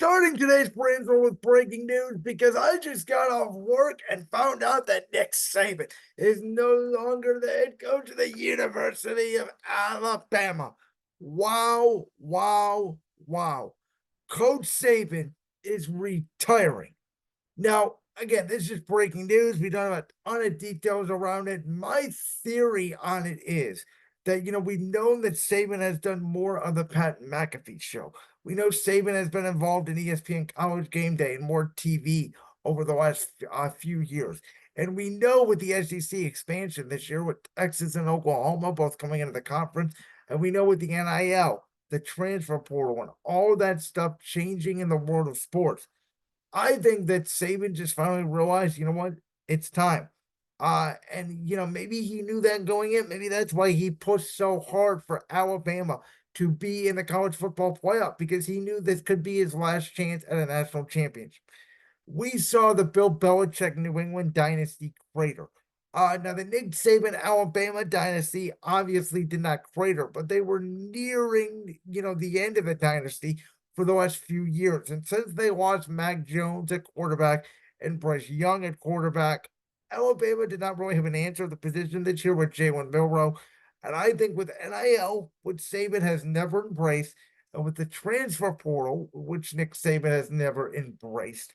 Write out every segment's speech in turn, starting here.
Starting today's brainstorm with breaking news because I just got off work and found out that Nick Saban is no longer the head coach of the University of Alabama. Wow, wow, wow. Coach Saban is retiring. Now, again, this is breaking news. We don't have a ton of details around it. My theory on it is that, we've known that Saban has done more on the Pat McAfee show. We know Saban has been involved in ESPN College Game Day and more TV over the last few years. And we know with the SEC expansion this year, with Texas and Oklahoma both coming into the conference, and we know with the NIL, the transfer portal, and all that stuff changing in the world of sports. I think that Saban just finally realized, you know what, it's time. And maybe he knew that going in. Maybe that's why he pushed so hard for Alabama to be in the college football playoff, because he knew this could be his last chance at a national championship. We saw the Bill Belichick New England dynasty crater. Now the Nick Saban Alabama dynasty obviously did not crater, but they were nearing, the end of the dynasty for the last few years. And since they lost Mac Jones at quarterback and Bryce Young at quarterback, Alabama did not really have an answer at the position this year with Jalen Milroe. And I think with NIL, which Saban has never embraced, and with the transfer portal, which Nick Saban has never embraced,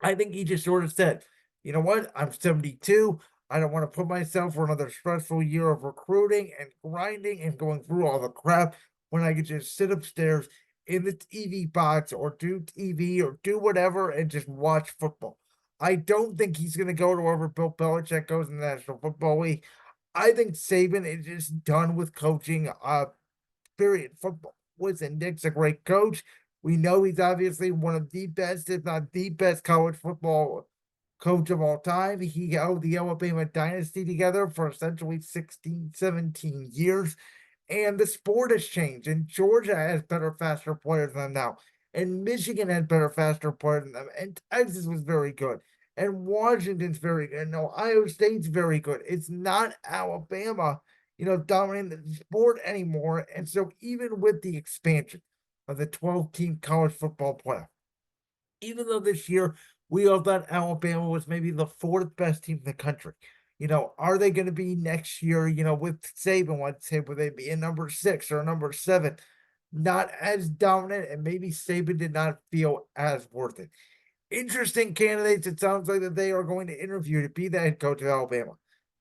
I think he just sort of said, you know what? I'm 72. I don't want to put myself for another stressful year of recruiting and grinding and going through all the crap when I could just sit upstairs in the TV box or do TV or do whatever and just watch football. I don't think he's going to go to wherever Bill Belichick goes in the National Football League. I think Saban is just done with coaching, period. Football. Listen, Nick's a great coach. We know he's obviously one of the best, if not the best, college football coach of all time. He held the Alabama dynasty together for essentially 16, 17 years. And the sport has changed. And Georgia has better, faster players than them now. And Michigan had better, faster players than them. And Texas was very good. And Washington's very good. And Ohio State's very good. It's not Alabama, dominating the sport anymore. And so even with the expansion of the 12-team college football playoff, even though this year we all thought Alabama was maybe the fourth best team in the country. Are they going to be next year, with Saban, let's say, will they be a number 6 or a number 7? Not as dominant, and maybe Saban did not feel as worth it. Interesting candidates, it sounds like that they are going to interview to be the head coach of Alabama.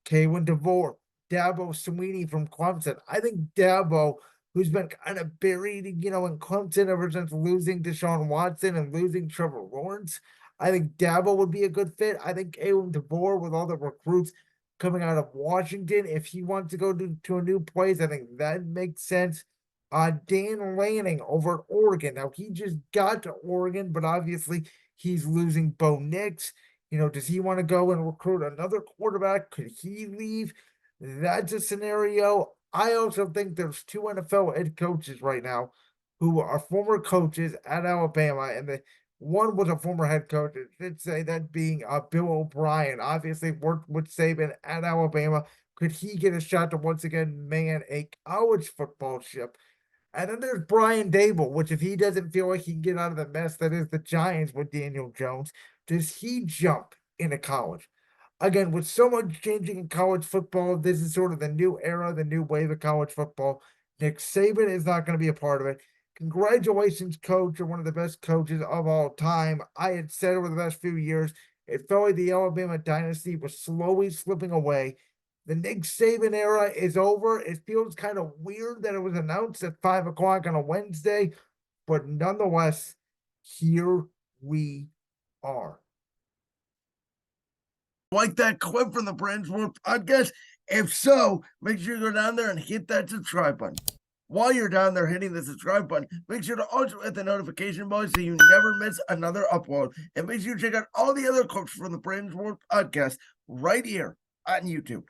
Kalen DeVore, Dabo Swinney from Clemson. I think Dabo, who's been kind of buried, in Clemson ever since losing Deshaun Watson and losing Trevor Lawrence. I think Dabo would be a good fit. I think Kalen DeVore, with all the recruits coming out of Washington, if he wants to go to a new place, I think that makes sense. Dan Lanning over at Oregon. Now, he just got to Oregon, but obviously he's losing Bo Nix. Does he want to go and recruit another quarterback? Could he leave? That's a scenario. I also think there's 2 NFL head coaches right now who are former coaches at Alabama, and the one was a former head coach. I should say that being Bill O'Brien. Obviously worked with Saban at Alabama. Could he get a shot to once again man a college football ship? And then there's Brian Dable, which if he doesn't feel like he can get out of the mess that is the Giants with Daniel Jones, does he jump into college? Again, with so much changing in college football, this is sort of the new era, the new wave of college football. Nick Saban is not going to be a part of it. Congratulations, coach. You're one of the best coaches of all time. I had said over the last few years, it felt like the Alabama dynasty was slowly slipping away. The Nick Saban era is over. It feels kind of weird that it was announced at 5 o'clock on a Wednesday, but nonetheless, here we are. Like that clip from the Brainstorm podcast? If so, make sure you go down there and hit that subscribe button. While you're down there hitting the subscribe button, make sure to also hit the notification bell so you never miss another upload. And make sure you check out all the other clips from the Brainstorm podcast right here on YouTube.